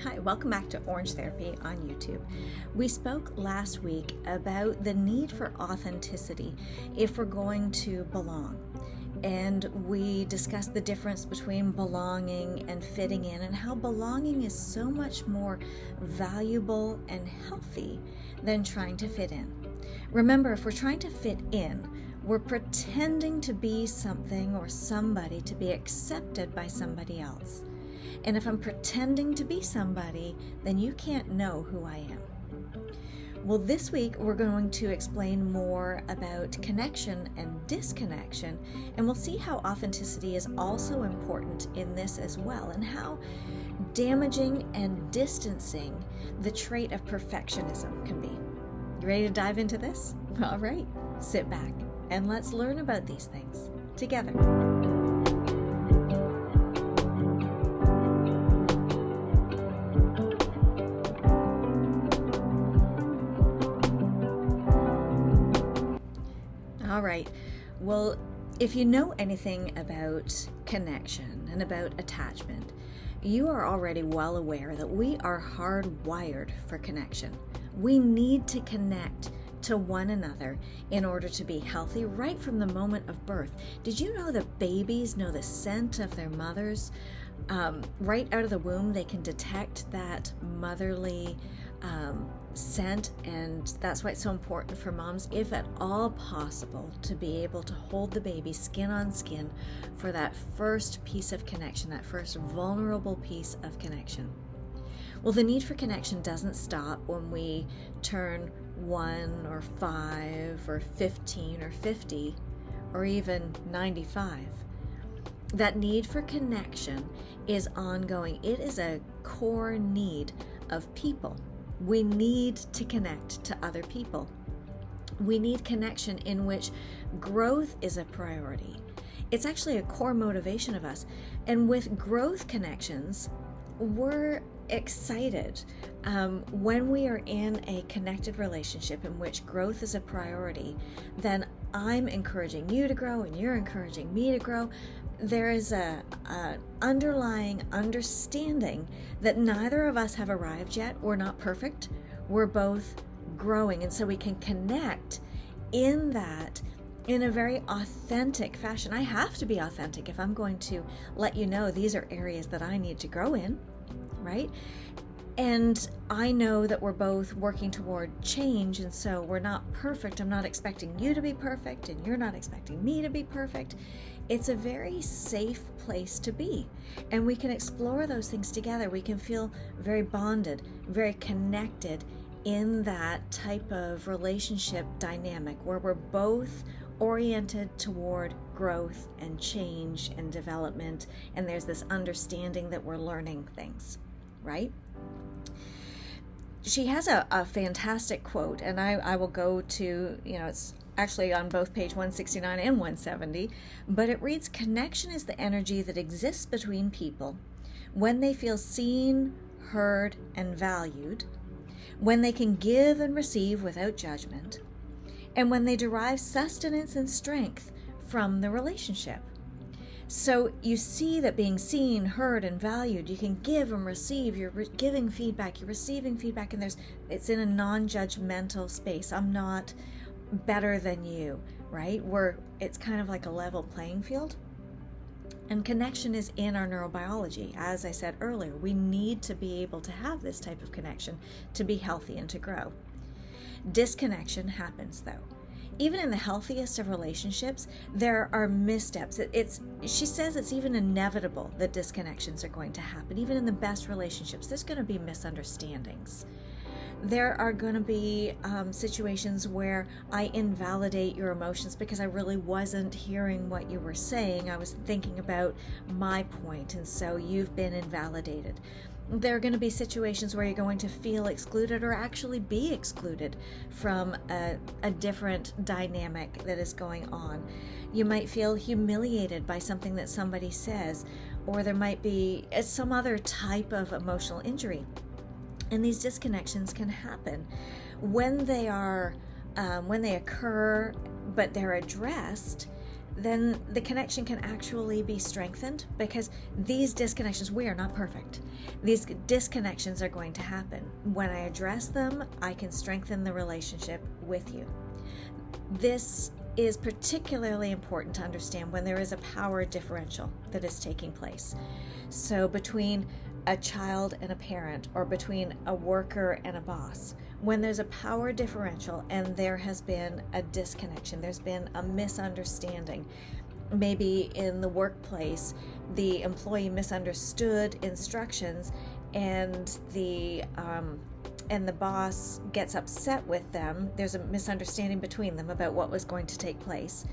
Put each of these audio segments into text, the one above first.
Hi, welcome back to Orange Therapy on YouTube. We spoke last week about the need for authenticity if we're going to belong. And we discussed the difference between belonging and fitting in, and how belonging is so much more valuable and healthy than trying to fit in. Remember, if we're trying to fit in, we're pretending to be something or somebody to be accepted by somebody else. And if I'm pretending to be somebody, then you can't know who I am. Well, this week we're going to explain more about connection and disconnection, and we'll see how authenticity is also important in this as well, and how damaging and distancing the trait of perfectionism can be. You ready to dive into this? All right, sit back and let's learn about these things together. All right, well, if you know anything about connection and about attachment, you are already well aware that we are hardwired for connection. We need to connect to one another in order to be healthy right from the moment of birth. Did you know that babies know the scent of their mothers? Right out of the womb, they can detect that motherly scent, and that's why it's so important for moms, if at all possible, to be able to hold the baby skin on skin for that first piece of connection, that first vulnerable piece of connection. Well, the need for connection doesn't stop when we turn 1 or 5 or 15 or 50 or even 95. That need for connection is ongoing. It is a core need of people. We need to connect to other people. We need connection in which growth is a priority. It's actually a core motivation of us. And with growth connections, we're excited when we are in a connected relationship in which growth is a priority. Then I'm encouraging you to grow and you're encouraging me to grow. There is a underlying understanding that neither of us have arrived yet. We're not perfect. We're both growing, and so we can connect in that in a very authentic fashion. I have to be authentic if I'm going to let you know these are areas that I need to grow in, right? And I know that we're both working toward change, and so we're not perfect. I'm not expecting you to be perfect, and you're not expecting me to be perfect. It's a very safe place to be, and we can explore those things together. We can feel very bonded, very connected in that type of relationship dynamic where we're both oriented toward growth and change and development, and there's this understanding that we're learning things, right? She has a fantastic quote, and I will go to, it's actually on both page 169 and 170, but it reads, "Connection is the energy that exists between people when they feel seen, heard, and valued, when they can give and receive without judgment, and when they derive sustenance and strength from the relationship." So you see that being seen, heard, and valued, you can give and receive. You're giving feedback, you're receiving feedback, and it's in a non-judgmental space. I'm not better than you, right? It's kind of like a level playing field. And connection is in our neurobiology. As I said earlier, we need to be able to have this type of connection to be healthy and to grow. Disconnection happens though. Even in the healthiest of relationships, there are missteps. She says it's even inevitable that disconnections are going to happen. Even in the best relationships, there's going to be misunderstandings. There are going to be situations where I invalidate your emotions because I really wasn't hearing what you were saying. I was thinking about my point, and so you've been invalidated. There are going to be situations where you're going to feel excluded or actually be excluded from a different dynamic that is going on. You might feel humiliated by something that somebody says, or there might be some other type of emotional injury. And these disconnections can happen when they occur, but they're addressed. then the connection can actually be strengthened, because these disconnections, we are not perfect. These disconnections are going to happen. When I address them, I can strengthen the relationship with you. This is particularly important to understand when there is a power differential that is taking place. So between a child and a parent, or between a worker and a boss, when there's a power differential and there has been a disconnection, there's been a misunderstanding. Maybe in the workplace, the employee misunderstood instructions, and the boss gets upset with them. There's a misunderstanding between them about what was going to take place.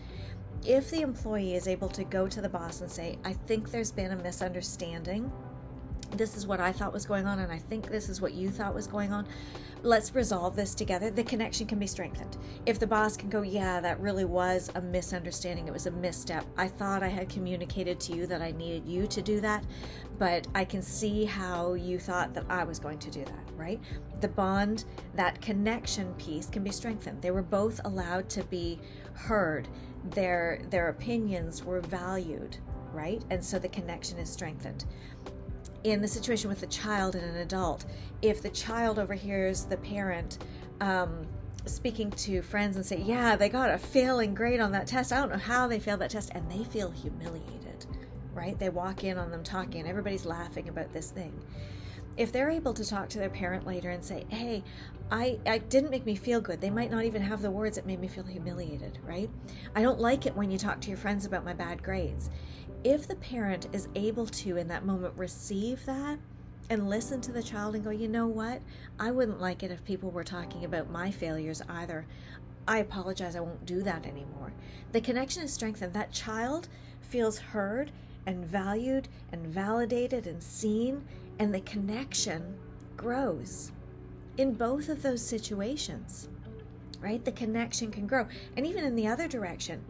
If the employee is able to go to the boss and say, I think there's been a misunderstanding, this is what I thought was going on, and I think this is what you thought was going on, let's resolve this together, the connection can be strengthened. If the boss can go, yeah, that really was a misunderstanding, it was a misstep, I thought I had communicated to you that I needed you to do that, but I can see how you thought that I was going to do that, right? The bond, that connection piece can be strengthened. They were both allowed to be heard. Their opinions were valued, right? And so the connection is strengthened. In the situation with the child and an adult, if the child overhears the parent speaking to friends and say, yeah, they got a failing grade on that test, I don't know how they failed that test, and they feel humiliated, right? They walk in on them talking and everybody's laughing about this thing. If they're able to talk to their parent later and say, hey, I didn't make me feel good. They might not even have the words, it made me feel humiliated, right? I don't like it when you talk to your friends about my bad grades. If the parent is able to, in that moment, receive that and listen to the child and go, you know what? I wouldn't like it if people were talking about my failures either. I apologize, I won't do that anymore. The connection is strengthened. That child feels heard and valued and validated and seen, and the connection grows. In both of those situations, right? The connection can grow. And even in the other direction,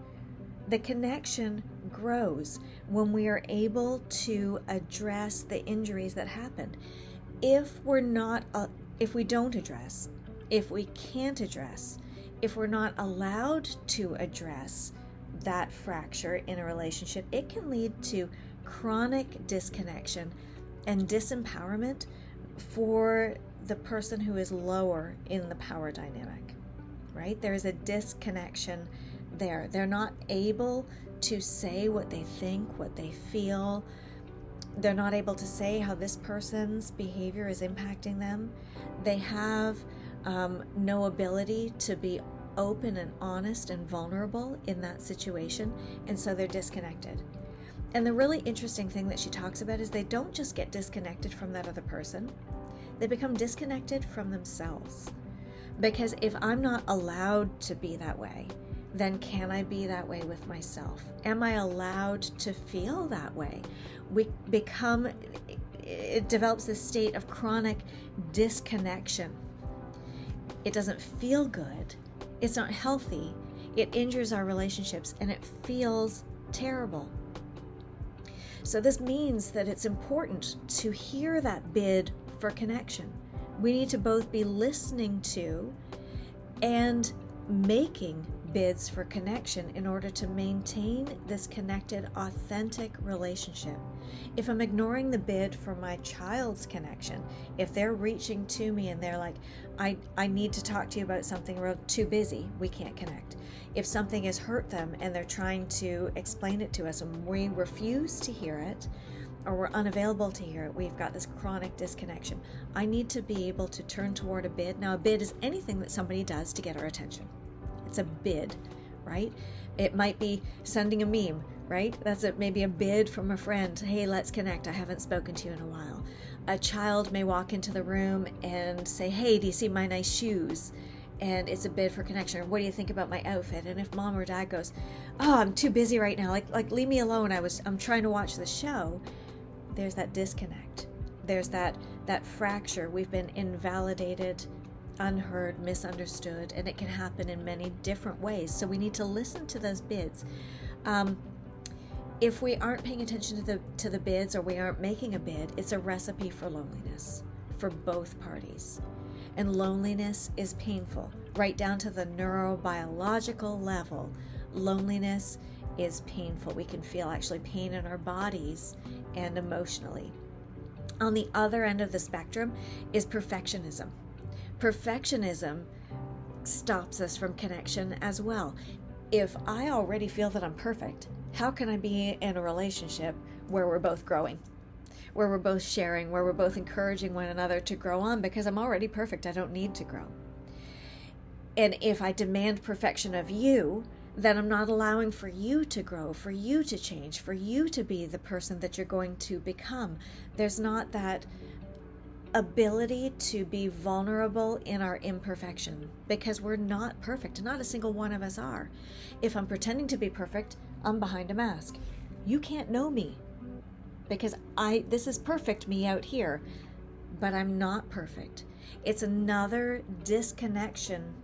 the connection grows when we are able to address the injuries that happened. If we don't address, if we can't address, if we're not allowed to address that fracture in a relationship, it can lead to chronic disconnection and disempowerment for the person who is lower in the power dynamic, right? There is a disconnection there. They're not able to say what they think, what they feel. They're not able to say how this person's behavior is impacting them. They have no ability to be open and honest and vulnerable in that situation, and so they're disconnected. And the really interesting thing that she talks about is they don't just get disconnected from that other person, they become disconnected from themselves. Because if I'm not allowed to be that way, then can I be that way with myself? Am I allowed to feel that way? It develops this state of chronic disconnection. It doesn't feel good. It's not healthy. It injures our relationships and it feels terrible. So this means that it's important to hear that bid for connection. We need to both be listening to and making bids for connection in order to maintain this connected, authentic relationship. If I'm ignoring the bid for my child's connection, if they're reaching to me and they're like, I need to talk to you about something, we're too busy, we can't connect. If something has hurt them and they're trying to explain it to us and we refuse to hear it, or we're unavailable to hear it, we've got this chronic disconnection. I need to be able to turn toward a bid. Now, a bid is anything that somebody does to get our attention. It's a bid, right? It might be sending a meme, right? That's maybe a bid from a friend. Hey, let's connect. I haven't spoken to you in a while. A child may walk into the room and say, hey, do you see my nice shoes? And it's a bid for connection. Or what do you think about my outfit? And if mom or dad goes, oh, I'm too busy right now. Like leave me alone. I'm trying to watch the show. There's that disconnect. There's that fracture. We've been invalidated, unheard, misunderstood, and it can happen in many different ways. So we need to listen to those bids. If we aren't paying attention to the bids, or we aren't making a bid, it's a recipe for loneliness for both parties. And loneliness is painful, right down to the neurobiological level. Loneliness is painful. We can feel actually pain in our bodies and emotionally. On the other end of the spectrum is perfectionism. Perfectionism stops us from connection as well. If I already feel that I'm perfect, how can I be in a relationship where we're both growing, where we're both sharing, where we're both encouraging one another to grow on? Because I'm already perfect. I don't need to grow. And if I demand perfection of you, then I'm not allowing for you to grow, for you to change, for you to be the person that you're going to become. There's not that ability to be vulnerable in our imperfection, because we're not perfect. Not a single one of us are. If I'm pretending to be perfect, I'm behind a mask. You can't know me because this is perfect me out here, but I'm not perfect. It's another disconnection.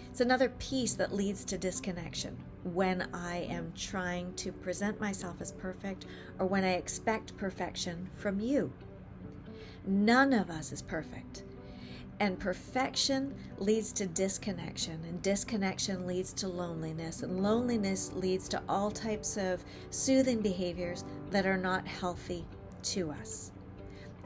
It's another piece that leads to disconnection when I am trying to present myself as perfect, or when I expect perfection from you. None of us is perfect. And perfection leads to disconnection, and disconnection leads to loneliness, and loneliness leads to all types of soothing behaviors that are not healthy to us.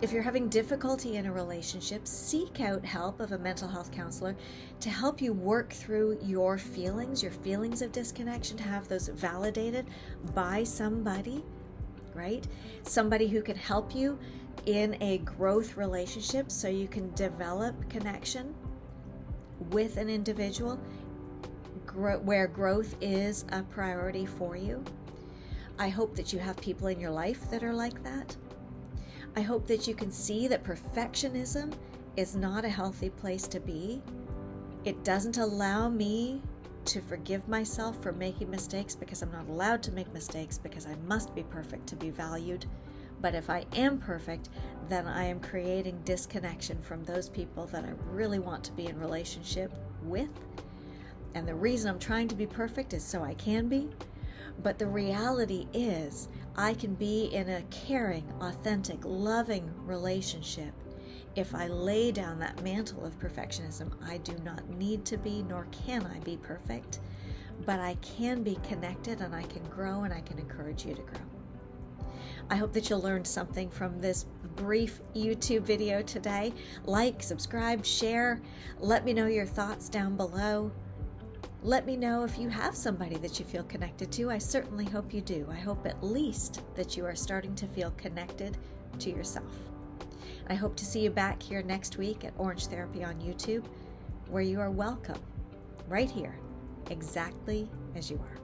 If you're having difficulty in a relationship, seek out help of a mental health counselor to help you work through your feelings of disconnection, to have those validated by somebody, right? Somebody who can help you in a growth relationship so you can develop connection with an individual where growth is a priority for you. I hope that you have people in your life that are like that. I hope that you can see that perfectionism is not a healthy place to be. It doesn't allow me to forgive myself for making mistakes, because I'm not allowed to make mistakes, because I must be perfect to be valued. But if I am perfect, then I am creating disconnection from those people that I really want to be in relationship with. And the reason I'm trying to be perfect is so I can be. But the reality is, I can be in a caring, authentic, loving relationship if I lay down that mantle of perfectionism. I do not need to be, nor can I be perfect, but I can be connected, and I can grow, and I can encourage you to grow. I hope that you'll learn something from this brief YouTube video today. Like, subscribe, share. Let me know your thoughts down below. Let me know if you have somebody that you feel connected to. I certainly hope you do. I hope at least that you are starting to feel connected to yourself. I hope to see you back here next week at Orange Therapy on YouTube, where you are welcome, right here, exactly as you are.